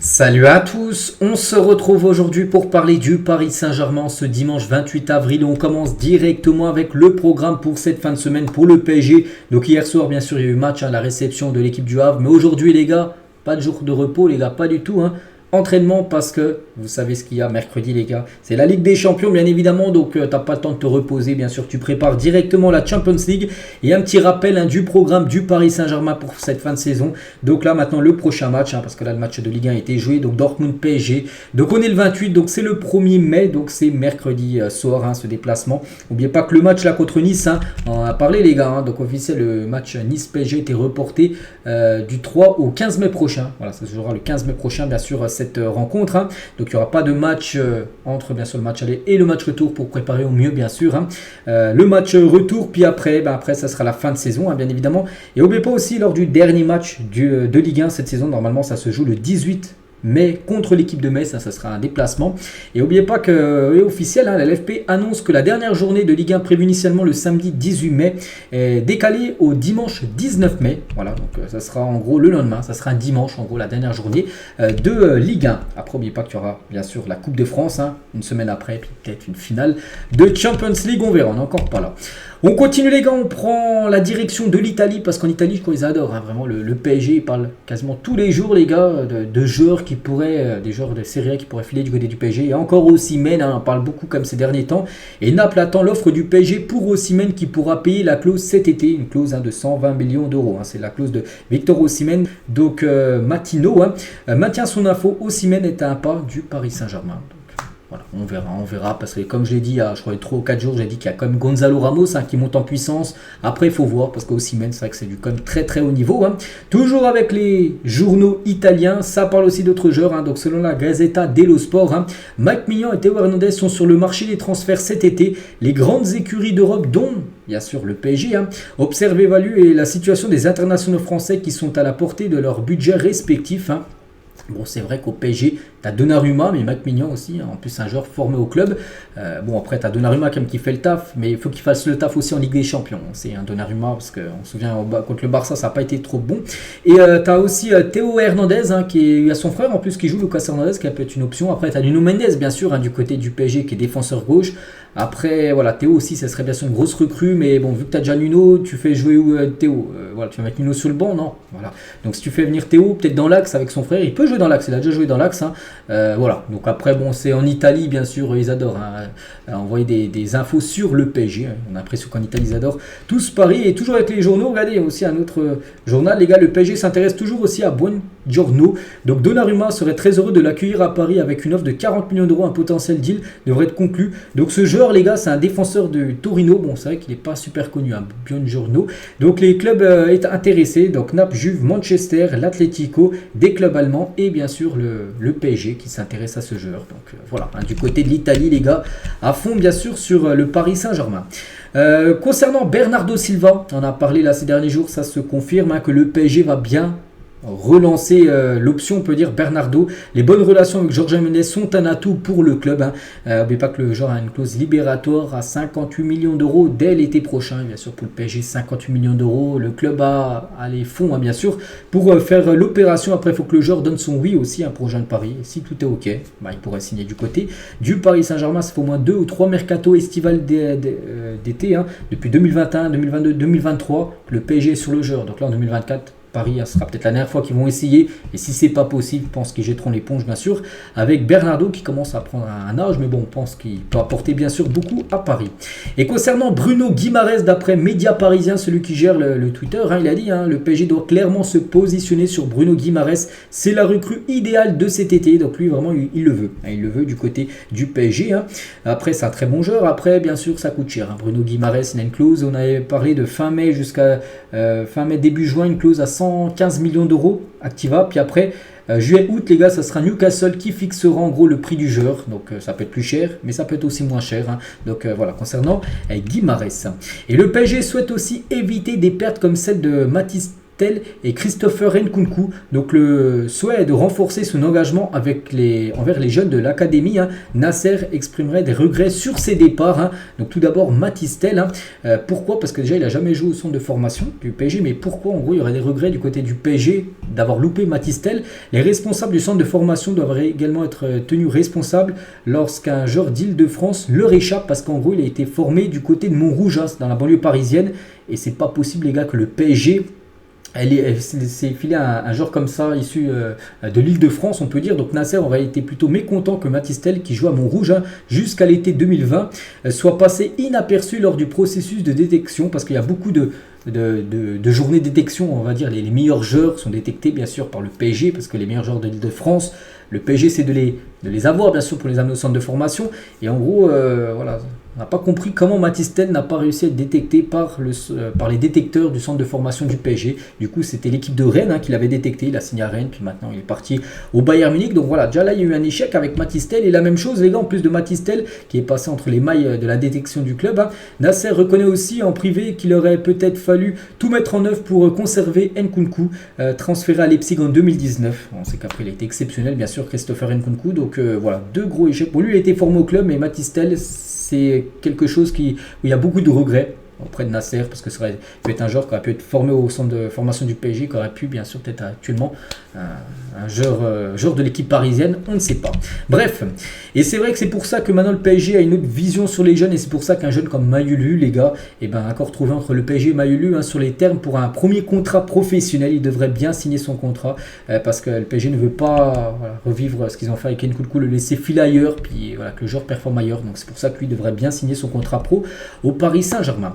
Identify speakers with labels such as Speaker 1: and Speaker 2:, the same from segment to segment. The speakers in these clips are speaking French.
Speaker 1: Salut à tous, on se retrouve aujourd'hui pour parler du Paris Saint-Germain ce dimanche 28 avril. On commence directement avec le programme pour cette fin de semaine pour le PSG. Donc hier soir bien sûr il y a eu match à la réception de l'équipe du Havre. Mais aujourd'hui les gars, pas de jour de repos les gars, pas du tout. Entraînement parce que vous savez ce qu'il y a mercredi les gars, c'est la Ligue des Champions bien évidemment, donc t'as pas le temps de te reposer, bien sûr tu prépares directement la Champions League. Et un petit rappel du programme du Paris Saint-Germain pour cette fin de saison. Donc là maintenant le prochain match, parce que là le match de Ligue 1 a été joué, donc Dortmund PSG, donc on est le 28, donc c'est le 1er mai, donc c'est mercredi soir ce déplacement. N'oubliez pas que le match là contre Nice, on en a parlé les gars, donc officiel le match Nice PSG a été reporté du 3 au 15 mai prochain, voilà ça se jouera le 15 mai prochain bien sûr cette rencontre. Donc il n'y aura pas de match entre bien sûr le match aller et le match retour pour préparer au mieux bien sûr. Le match retour, puis après ça sera la fin de saison bien évidemment. Et n'oubliez pas aussi lors du dernier match de Ligue 1 cette saison, normalement ça se joue le 18 mai contre l'équipe de Metz, ça sera un déplacement. Et n'oubliez pas que officiel, la LFP annonce que la dernière journée de Ligue 1 prévue initialement le samedi 18 mai est décalée au dimanche 19 mai. Voilà, donc ça sera en gros le lendemain, ça sera un dimanche en gros la dernière journée de Ligue 1. Après n'oubliez pas qu'il y aura bien sûr la Coupe de France, une semaine après, puis peut-être une finale de Champions League, on verra, on n'est encore pas là. On continue les gars, on prend la direction de l'Italie parce qu'en Italie je crois qu'ils adorent vraiment le PSG, ils parlent quasiment tous les jours les gars de joueurs qui pourraient, des joueurs de Serie A qui pourraient filer du côté du PSG. Et encore Osimhen, on en parle beaucoup comme ces derniers temps. Et Naples attend l'offre du PSG pour Osimhen qui pourra payer la clause cet été, une clause de 120 millions d'euros. C'est la clause de Victor Osimhen. Donc Mattino maintient son info, Osimhen est à un pas du Paris Saint-Germain. Voilà, on verra, parce que comme je l'ai dit, je crois 3 ou 4 jours, j'ai dit qu'il y a quand même Gonzalo Ramos qui monte en puissance. Après, il faut voir, parce qu'Osimhen, c'est vrai que c'est du quand même très très haut niveau. Toujours avec les journaux italiens, ça parle aussi d'autres joueurs. Donc selon la Gazzetta dello Sport, Mike Maignan et Théo Hernandez sont sur le marché des transferts cet été. Les grandes écuries d'Europe, dont bien sûr le PSG, observent, évaluent la situation des internationaux français qui sont à la portée de leur budget respectif. Bon, c'est vrai qu'au PSG, tu as Donnarumma, mais Mike Maignan aussi, en plus un joueur formé au club. Bon, après, tu as Donnarumma quand même qui fait le taf, mais il faut qu'il fasse le taf aussi en Ligue des Champions. C'est un Donnarumma, parce qu'on se souvient, contre le Barça, ça n'a pas été trop bon. Et tu as aussi Théo Hernandez, qui a son frère en plus qui joue, Lucas Hernandez, qui peut être une option. Après, tu as Nuno Mendes, bien sûr, du côté du PSG, qui est défenseur gauche. Après, voilà, Théo aussi, ça serait bien sûr une grosse recrue, mais bon, vu que tu as déjà Nuno, tu fais jouer Théo. Voilà, tu vas mettre Nuno sur le banc, non? Voilà. Donc si tu fais venir Théo, peut-être dans l'axe avec son frère, il peut jouer dans l'axe, il a déjà joué dans l'axe. Voilà, donc après, bon, c'est en Italie, bien sûr, ils adorent envoyer des infos sur le PSG. On a l'impression qu'en Italie, ils adorent tous Paris. Et toujours avec les journaux, regardez, aussi un autre journal, les gars, le PSG s'intéresse toujours aussi à Buongiorno. Donc Donnarumma serait très heureux de l'accueillir à Paris avec une offre de 40 millions d'euros, un potentiel deal devrait être conclu. Donc ce joueur, les gars, c'est un défenseur de Torino. Bon, c'est vrai qu'il n'est pas super connu, Buongiorno. Donc les clubs est intéressés. Donc Naples, Juve, Manchester, l'Atlético, des clubs allemands et bien sûr le PSG qui s'intéresse à ce joueur. Donc voilà, du côté de l'Italie, les gars, à fond bien sûr sur le Paris Saint-Germain. Concernant Bernardo Silva, on a parlé là ces derniers jours, ça se confirme que le PSG va bien relancer l'option, on peut dire Bernardo. Les bonnes relations avec Jorge Mendes sont un atout pour le club. N'oubliez pas que le joueur a une clause libératoire à 58 millions d'euros dès l'été prochain. Bien sûr, pour le PSG, 58 millions d'euros. Le club a les fonds, bien sûr, pour faire l'opération. Après, il faut que le joueur donne son oui aussi pour rejoindre Paris. Si tout est OK, il pourrait signer du côté du Paris Saint-Germain. Ça fait au moins 2 ou 3 mercato estivales d'été. Depuis 2021, 2022, 2023, le PSG est sur le joueur. Donc là, en 2024, Paris, sera peut-être la dernière fois qu'ils vont essayer. Et si c'est pas possible, je pense qu'ils jetteront l'éponge, bien sûr. Avec Bernardo qui commence à prendre un âge. Mais bon, on pense qu'il peut apporter, bien sûr, beaucoup à Paris. Et concernant Bruno Guimaraes, d'après Média Parisien, celui qui gère le Twitter, il a dit le PSG doit clairement se positionner sur Bruno Guimaraes. C'est la recrue idéale de cet été. Donc lui, vraiment, il le veut. Il le veut du côté du PSG. Après, c'est un très bon joueur. Après, bien sûr, ça coûte cher. Bruno Guimaraes, il a une clause. On avait parlé de fin mai jusqu'à fin mai, début juin, une clause à 115 millions d'euros activa, puis après juillet-août, les gars, ça sera Newcastle qui fixera en gros le prix du joueur. Donc ça peut être plus cher, mais ça peut être aussi moins cher. Donc voilà, concernant Guimaraes. Et le PSG souhaite aussi éviter des pertes comme celle de Mathis et Christopher Nkunku. Donc le souhait est de renforcer son engagement envers les jeunes de l'académie. Nasser exprimerait des regrets sur ses départs. Donc tout d'abord Mathys Tel. Pourquoi? Parce que déjà il n'a jamais joué au centre de formation du PSG, mais pourquoi en gros il y aurait des regrets du côté du PSG d'avoir loupé Mathys Tel? Les responsables du centre de formation doivent également être tenus responsables lorsqu'un joueur d'Île-de-France leur échappe, parce qu'en gros il a été formé du côté de Montrouge, dans la banlieue parisienne, et c'est pas possible les gars que le PSG c'est filé un joueur comme ça, issu de l'Île-de-France, on peut dire. Donc Nasser aurait été plutôt mécontent que Mathys Tel, qui joue à Montrouge jusqu'à l'été 2020, soit passé inaperçu lors du processus de détection, parce qu'il y a beaucoup de journées de détection, on va dire. Les meilleurs joueurs sont détectés bien sûr par le PSG, parce que les meilleurs joueurs de l'Île-de-France, le PSG c'est de les avoir bien sûr pour les amener au centre de formation. Et en gros, voilà, on n'a pas compris comment Mathys Tel n'a pas réussi à être détecté par les détecteurs du centre de formation du PSG. Du coup, c'était l'équipe de Rennes qui l'avait détecté. Il a signé à Rennes, puis maintenant il est parti au Bayern Munich. Donc voilà, déjà là, il y a eu un échec avec Mathys Tel. Et la même chose, les gars, en plus de Mathys Tel, qui est passé entre les mailles de la détection du club, Nasser reconnaît aussi en privé qu'il aurait peut-être fallu tout mettre en œuvre pour conserver Nkunku, transféré à Leipzig en 2019. On sait qu'après, il a été exceptionnel, bien sûr, Christopher Nkunku. Donc voilà, deux gros échecs. Bon, lui, il a été formé au club, mais Mathys Tel, c'est quelque chose où il y a beaucoup de regrets auprès de Nasser, parce que ça aurait pu être un joueur qui aurait pu être formé au centre de formation du PSG, qui aurait pu bien sûr peut-être actuellement un joueur de l'équipe parisienne, on ne sait pas. Bref, et c'est vrai que c'est pour ça que maintenant le PSG a une autre vision sur les jeunes, et c'est pour ça qu'un jeune comme Mayulu, les gars, accord trouvé entre le PSG et Mayulu sur les termes pour un premier contrat professionnel. Il devrait bien signer son contrat, parce que le PSG ne veut pas revivre ce qu'ils ont fait avec Nkunku, le laisser filer ailleurs, puis voilà, que le joueur performe ailleurs. Donc c'est pour ça que lui devrait bien signer son contrat pro au Paris Saint-Germain.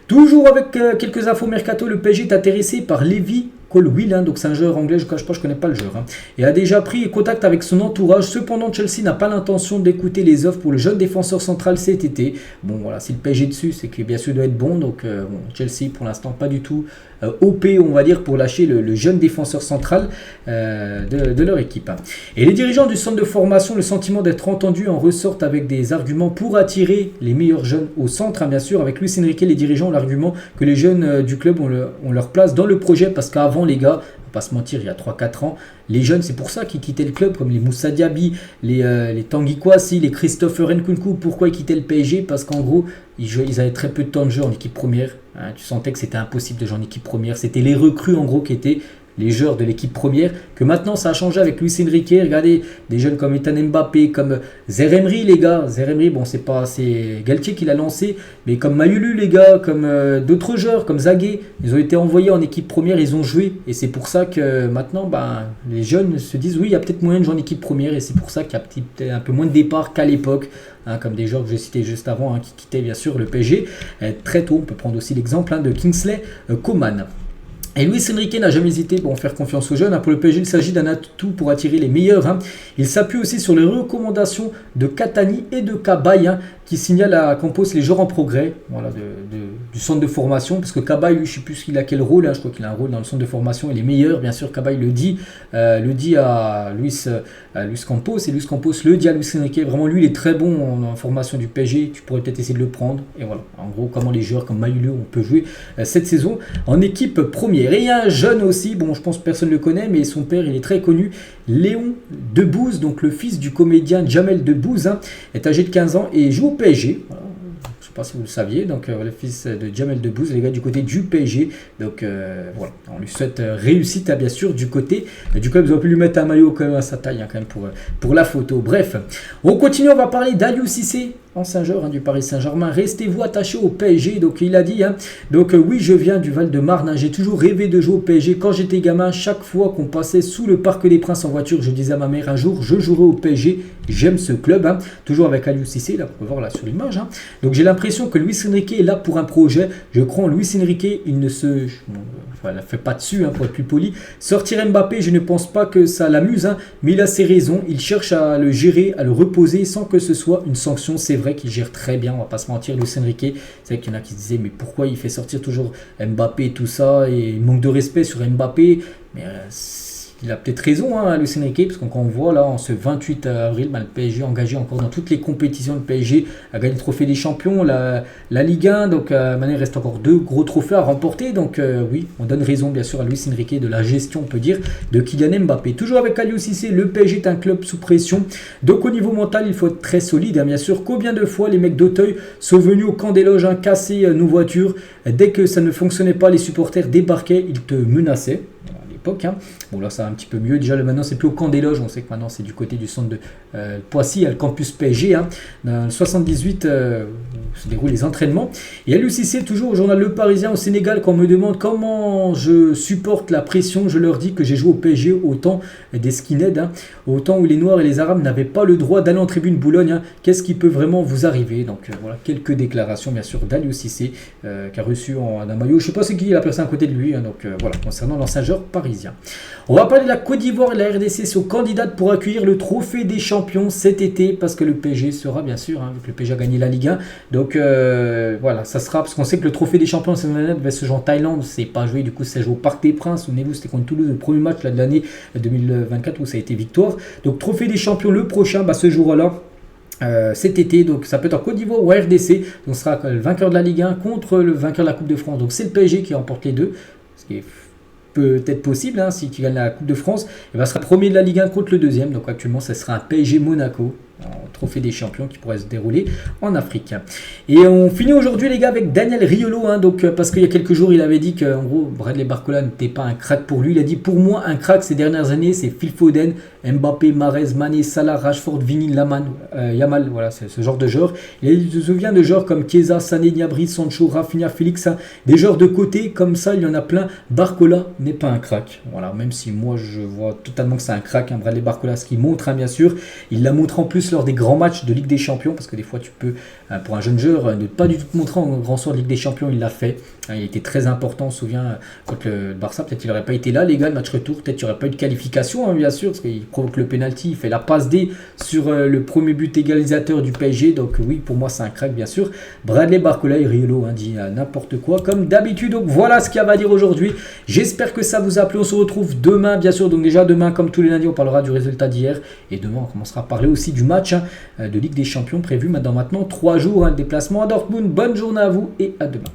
Speaker 1: Toujours avec quelques infos mercato, le PSG est intéressé par Lévi Colwill, donc c'est un joueur anglais, je ne cache pas, je ne connais pas le joueur, et a déjà pris contact avec son entourage. Cependant, Chelsea n'a pas l'intention d'écouter les offres pour le jeune défenseur central cet été. Bon voilà, si le PSG est dessus, c'est que bien sûr il doit être bon, donc Chelsea pour l'instant pas du tout OP, on va dire, pour lâcher le jeune défenseur central de leur équipe. Et les dirigeants du centre de formation, le sentiment d'être entendus en ressortent avec des arguments pour attirer les meilleurs jeunes au centre, bien sûr. Avec Luis Enrique, les dirigeants ont l'argument que les jeunes du club ont leur place dans le projet, parce qu'avant, les gars, on va pas se mentir, il y a 3-4 ans, les jeunes, c'est pour ça qu'ils quittaient le club, comme les Moussa Diaby, les Tanguy Kouassi, les Christopher Nkunku. Pourquoi ils quittaient le PSG? Parce qu'en gros, ils avaient très peu de temps de jeu en équipe première. Tu sentais que c'était impossible de jouer en équipe première. C'était les recrues en gros qui étaient les joueurs de l'équipe première, que maintenant ça a changé avec Luis Enrique. Regardez, des jeunes comme Ethan Mbappé, comme Zeremri, les gars. Zeremri, bon, c'est Galtier qui l'a lancé, mais comme Mayulu, les gars, comme d'autres joueurs, comme Zagué, ils ont été envoyés en équipe première, ils ont joué. Et c'est pour ça que maintenant, les jeunes se disent, oui, il y a peut-être moyen de jouer en équipe première, et c'est pour ça qu'il y a peut-être un peu moins de départs qu'à l'époque. Comme des joueurs que j'ai cités juste avant, qui quittaient bien sûr le PSG très tôt. On peut prendre aussi l'exemple de Kingsley Coman. Et Luis Enrique n'a jamais hésité à faire confiance aux jeunes. Pour le PSG, il s'agit d'un atout pour attirer les meilleurs. Il s'appuie aussi sur les recommandations de Catani et de Cabaye, qui signalent à Campos les joueurs en progrès, voilà, du centre de formation. Parce que Cabaye, lui, je ne sais plus il a quel rôle. Je crois qu'il a un rôle dans le centre de formation. Et les meilleurs, bien sûr, Cabaye le dit à Luis Campos. Et Luis Campos le dit à Luis Enrique. Vraiment, lui, il est très bon en formation du PSG. Tu pourrais peut-être essayer de le prendre. Et voilà, en gros, comment les joueurs comme Mayulu, on peut jouer cette saison en équipe première. Et il y a un jeune aussi, bon, je pense que personne ne le connaît, mais son père, il est très connu. Léon Debouze, donc le fils du comédien Jamel Debbouze, est âgé de 15 ans et joue au PSG. Voilà. Je ne sais pas si vous le saviez, donc le fils de Jamel Debbouze, les gars du côté du PSG. Donc voilà, on lui souhaite réussite, bien sûr, du côté du club. Ils auraient pu lui mettre un maillot quand même à sa taille, quand même, pour la photo. Bref, on continue, on va parler d'Aliou Cissé, ancien joueur du Paris Saint-Germain. Restez-vous attachés au PSG. Donc il a dit, oui, je viens du Val-de-Marne. J'ai toujours rêvé de jouer au PSG. Quand j'étais gamin, chaque fois qu'on passait sous le Parc des Princes en voiture, je disais à ma mère, un jour, je jouerai au PSG. J'aime ce club. Toujours avec Aliou Cissé, là, on peut voir là sur l'image. Donc j'ai l'impression que Luis Enrique est là pour un projet. Je crois en Luis Enrique. Il ne se fait pas dessus, pour être plus poli. Sortir Mbappé, je ne pense pas que ça l'amuse, mais il a ses raisons. Il cherche à le gérer, à le reposer sans que ce soit une sanction. C'est vrai qu'il gère très bien, on va pas se mentir, Luis Enrique. C'est vrai qu'il y en a qui se disaient, mais pourquoi il fait sortir toujours Mbappé et tout ça, et il manque de respect sur Mbappé. Mais il a peut-être raison, hein, Luis Enrique, parce que quand on voit là, en ce 28 avril, le PSG engagé encore dans toutes les compétitions. Le PSG a gagné le trophée des champions, la Ligue 1, donc maintenant il reste encore 2 gros trophées à remporter. Donc oui, on donne raison bien sûr à Luis Enrique de la gestion, on peut dire, de Kylian Mbappé. Toujours avec Aliou Cissé, le PSG est un club sous pression. Donc au niveau mental, il faut être très solide, hein, bien sûr. Combien de fois les mecs d'Auteuil sont venus au camp des loges, hein, casser nos voitures. Dès que ça ne fonctionnait pas, les supporters débarquaient, ils te menaçaient. Hein. Bon là ça va un petit peu mieux, déjà maintenant c'est plus au camp des loges, on sait que maintenant c'est du côté du centre de Poissy, à le campus PSG, hein. Dans le 78 où se déroulent les entraînements. Et Aliou Cissé, toujours au journal Le Parisien au Sénégal, quand on me demande comment je supporte la pression, je leur dis que j'ai joué au PSG au temps des skinheads, hein, au temps où les Noirs et les Arabes n'avaient pas le droit d'aller en tribune Boulogne, hein. Qu'est-ce qui peut vraiment vous arriver? Donc voilà, quelques déclarations bien sûr d'Aliou Cissé qui a reçu un maillot, je sais pas c'est qui la personne à côté de lui, hein. Donc voilà, concernant l'ancien joueur parisien. On va parler de la Côte d'Ivoire et la RDC sont candidates pour accueillir le trophée des champions cet été, parce que le PSG sera bien sûr, hein, vu que le PSG a gagné la Ligue 1. Donc voilà, ça sera, parce qu'on sait que le trophée des champions va se jouer en Thaïlande, c'est pas joué, du coup c'est joué au Parc des Princes. Souvenez-vous, c'était contre Toulouse, le premier match là, de l'année 2024 où ça a été victoire. Donc trophée des champions le prochain, ce jour-là. Cet été, donc ça peut être en Côte d'Ivoire ou RDC, donc ce sera le vainqueur de la Ligue 1 contre le vainqueur de la Coupe de France. Donc c'est le PSG qui remporte les deux, ce qui est peut-être possible, hein, si tu gagnes la Coupe de France, et ben, sera premier de la Ligue 1 contre le deuxième. Donc actuellement, ça sera un PSG Monaco, en trophée des champions qui pourrait se dérouler en Afrique. Et on finit aujourd'hui les gars avec Daniel Riolo, hein, donc, parce qu'il y a quelques jours il avait dit qu'en gros Bradley Barcola n'était pas un crack pour lui. Il a dit pour moi un crack ces dernières années c'est Phil Foden, Mbappé, Mahrez, Mané, Salah, Rashford, Vini, Yamal, voilà c'est ce genre de joueurs. Il se souvient de joueurs comme Chiesa, Sané, Gnabry, Sancho, Rafinha, Félix, hein, des joueurs de côté comme ça il y en a plein. Barcola n'est pas un crack, voilà, même si moi je vois totalement que c'est un crack, hein, Bradley Barcola, ce qu'il montre, hein, bien sûr, il la montre en plus lors des grands matchs de Ligue des Champions, parce que des fois tu peux, pour un jeune joueur, ne pas du tout te montrer en grand soir de Ligue des Champions, il l'a fait, hein, il était très important, on se souvient, contre le Barça, peut-être il n'aurait pas été là les gars, le match retour, peut-être il n'y aurait pas eu de qualification, hein, bien sûr, parce qu'il provoque le penalty, il fait la passe D sur le premier but égalisateur du PSG, donc oui, pour moi c'est un crack, bien sûr. Bradley Barcola et Riolo, hein, dit n'importe quoi, comme d'habitude, donc voilà ce qu'il y a à dire aujourd'hui, j'espère que ça vous a plu, on se retrouve demain, bien sûr, donc déjà demain, comme tous les lundis, on parlera du résultat d'hier, et demain on commencera à parler aussi du match, hein, de Ligue des Champions prévu dans maintenant 3 jours, hein, le déplacement à Dortmund. Bonne journée à vous et à demain.